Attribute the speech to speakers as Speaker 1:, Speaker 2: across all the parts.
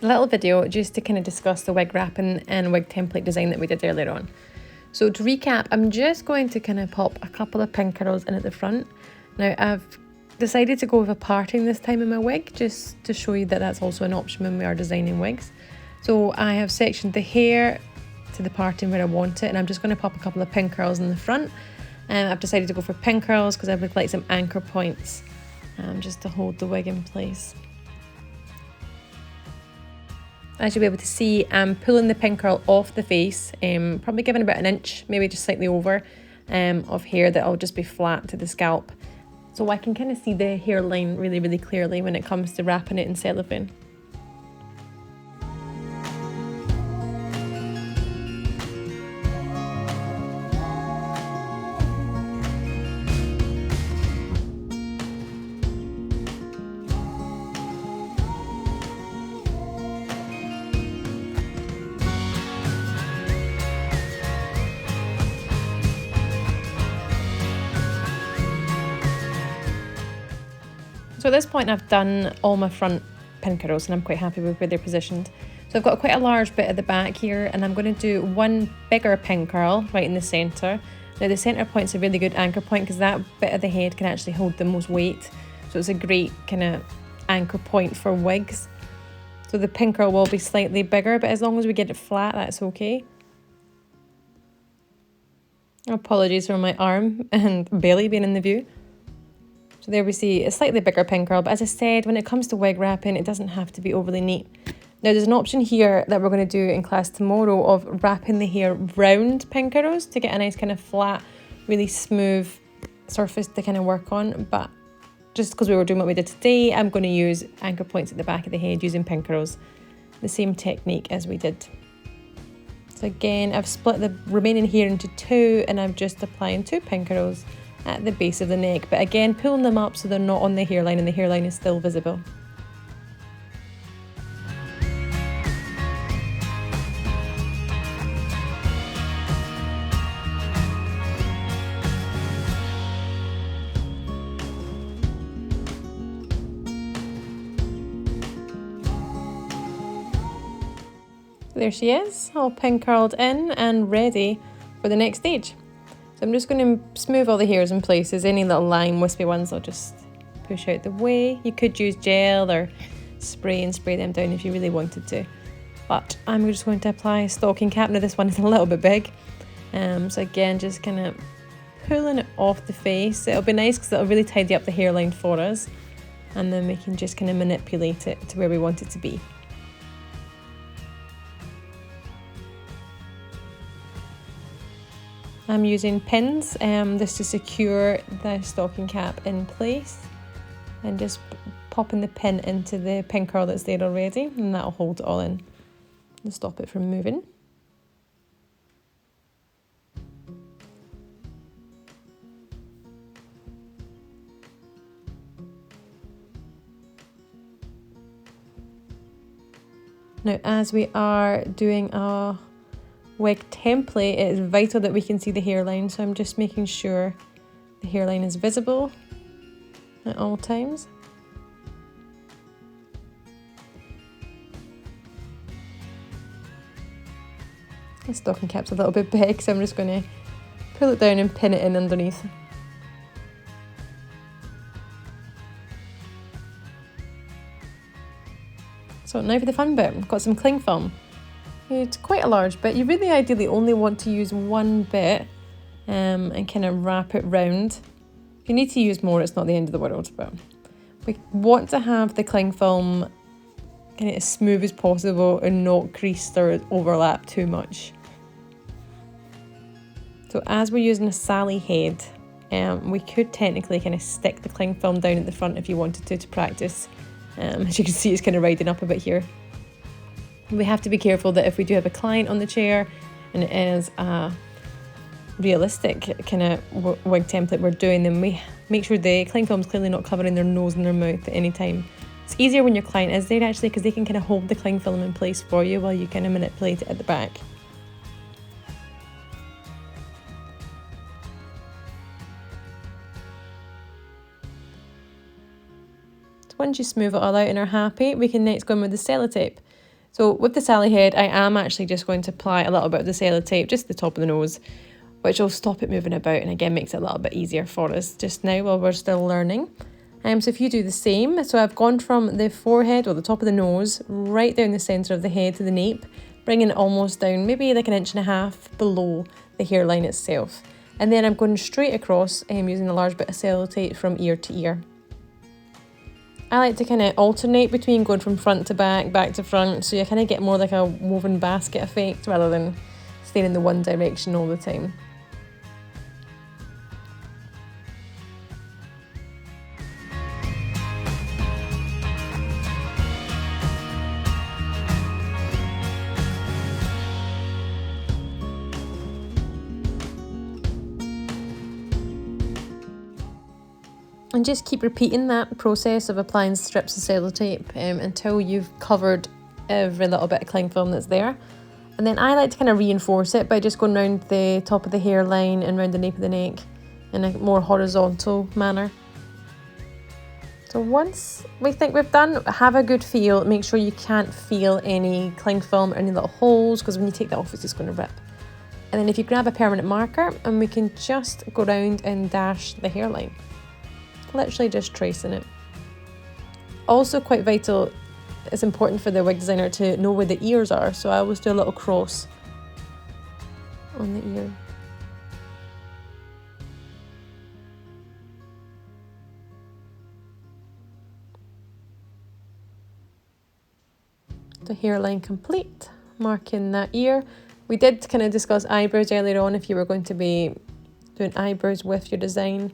Speaker 1: little video just to kind of discuss the wig wrapping and wig template design that we did earlier on. So to recap, I'm just going to kind of pop a couple of pin curls in at the front. Now I've decided to go with a parting this time in my wig, just to show you that that's also an option when we are designing wigs. So I have sectioned the hair to the parting where I want it, and I'm just going to pop a couple of pin curls in the front. And I've decided to go for pin curls because I would like some anchor points just to hold the wig in place. As you'll be able to see, I'm pulling the pin curl off the face, probably giving about an inch, maybe just slightly over, of hair that'll just be flat to the scalp. So I can kind of see the hairline really, really clearly when it comes to wrapping it in cellophane. So at this point I've done all my front pin curls and I'm quite happy with where they're positioned. So I've got quite a large bit at the back here, and I'm going to do one bigger pin curl right in the centre. Now the centre point's a really good anchor point because that bit of the head can actually hold the most weight. So it's a great kind of anchor point for wigs. So the pin curl will be slightly bigger, but as long as we get it flat, that's okay. Apologies for my arm and belly being in the view. So there we see a slightly bigger pin curl, but as I said, when it comes to wig wrapping, it doesn't have to be overly neat. Now there's an option here that we're going to do in class tomorrow of wrapping the hair round pin curls to get a nice kind of flat, really smooth surface to kind of work on. But just because we were doing what we did today, I'm going to use anchor points at the back of the head using pin curls. The same technique as we did. So again, I've split the remaining hair into two, and I'm just applying 2 pin curls at the base of the neck, but again pulling them up so they're not on the hairline and the hairline is still visible. There she is, all pin curled in and ready for the next stage. So I'm just going to smooth all the hairs in places. Any little line wispy ones I'll just push out the way. You could use gel or spray and spray them down if you really wanted to. But I'm just going to apply a stocking cap. Now this one is a little bit big. So again, just kind of pulling it off the face. It'll be nice because it'll really tidy up the hairline for us. And then we can just kind of manipulate it to where we want it to be. I'm using pins just to secure the stocking cap in place, and just popping the pin into the pin curl that's there already, and that'll hold it all in and stop it from moving. Now as we are doing our wig template, it is vital that we can see the hairline, so I'm just making sure the hairline is visible at all times. The stocking cap's a little bit big, so I'm just going to pull it down and pin it in underneath. So now for the fun bit, I've got some cling film. It's quite a large bit. You really ideally only want to use one bit and kind of wrap it round. If you need to use more, it's not the end of the world, but we want to have the cling film kind of as smooth as possible and not creased or overlap too much. So as we're using a Sally head, we could technically kind of stick the cling film down at the front if you wanted to practice. As you can see, it's kind of riding up a bit here. We have to be careful that if we do have a client on the chair and it is a realistic kind of wig template we're doing, then we make sure the cling film is clearly not covering their nose and their mouth at any time. It's easier when your client is there actually, because they can kind of hold the cling film in place for you while you kind of manipulate it at the back. So once you smooth it all out and are happy, we can next go in with the sellotape. So with the Sally head, I am actually just going to apply a little bit of the sellotape, just the top of the nose, which will stop it moving about and again makes it a little bit easier for us just now while we're still learning. So if you do the same, so I've gone from the forehead or the top of the nose right down the centre of the head to the nape, bringing it almost down, maybe like 1.5 inches below the hairline itself. And then I'm going straight across using a large bit of sellotape from ear to ear. I like to kind of alternate between going from front to back, back to front, so you kind of get more like a woven basket effect rather than staying in the one direction all the time. And just keep repeating that process of applying strips of sellotape until you've covered every little bit of cling film that's there. And then I like to kind of reinforce it by just going around the top of the hairline and around the nape of the neck in a more horizontal manner. So once we think we've done, have a good feel. Make sure you can't feel any cling film or any little holes, because when you take that off, it's just going to rip. And then if you grab a permanent marker, and we can just go around and dash the hairline. Literally just tracing it. Also quite vital, it's important for the wig designer to know where the ears are, so I always do a little cross on the ear. The hairline complete, marking that ear. We did kind of discuss eyebrows earlier on if you were going to be doing eyebrows with your design.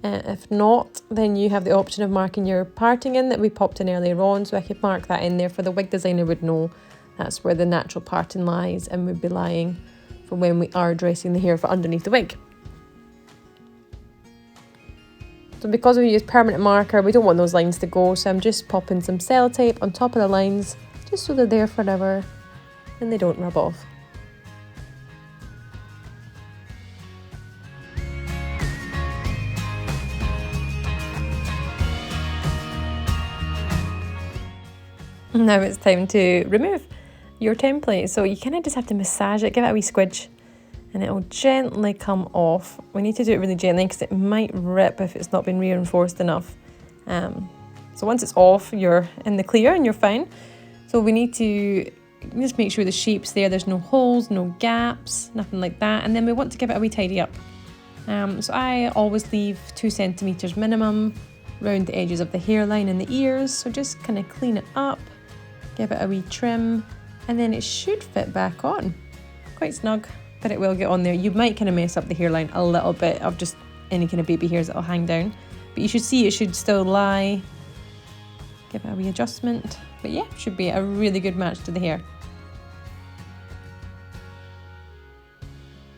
Speaker 1: If not, then you have the option of marking your parting in that we popped in earlier on, so I could mark that in there for the wig designer would know that's where the natural parting lies and would be lying for when we are dressing the hair for underneath the wig. So because we use permanent marker, we don't want those lines to go, so I'm just popping some sellotape on top of the lines just so they're there forever and they don't rub off. Now it's time to remove your template. So you kind of just have to massage it, give it a wee squidge, and it'll gently come off. We need to do it really gently because it might rip if it's not been reinforced enough. So once it's off, you're in the clear and you're fine. So we need to just make sure the shape's there. There's no holes, no gaps, nothing like that. And then we want to give it a wee tidy up. So I always leave 2 centimetres minimum around the edges of the hairline and the ears. So just kind of clean it up. Give it a wee trim, and then it should fit back on. Quite snug, but it will get on there. You might kind of mess up the hairline a little bit of just any kind of baby hairs that'll hang down, but you should see it should still lie. Give it a wee adjustment, but yeah, should be a really good match to the hair.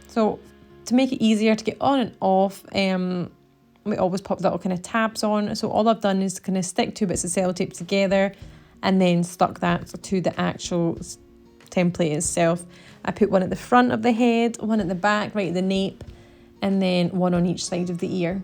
Speaker 1: So to make it easier to get on and off, we always pop little kind of tabs on. So all I've done is kind of stick 2 bits of sellotape together and then stuck that to the actual template itself. I put one at the front of the head, one at the back, right at the nape, and then one on each side of the ear.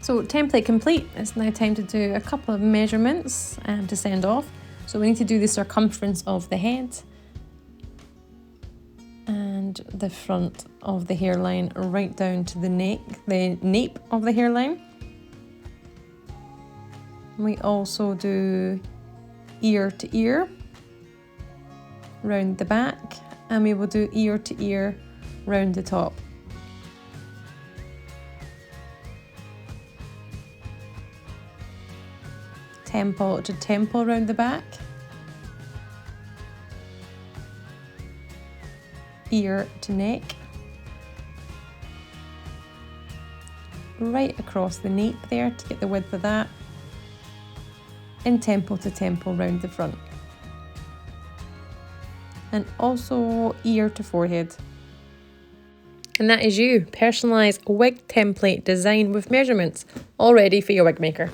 Speaker 1: So template complete, it's now time to do a couple of measurements to send off. So we need to do the circumference of the head and the front of the hairline right down to the neck, the nape of the hairline. We also do ear to ear round the back, and we will do ear to ear round the top. Temple to temple round the back, ear to neck, right across the nape there to get the width of that, and temple to temple round the front. and also ear to forehead. And that is you, personalised wig template design with measurements, all ready for your wig maker.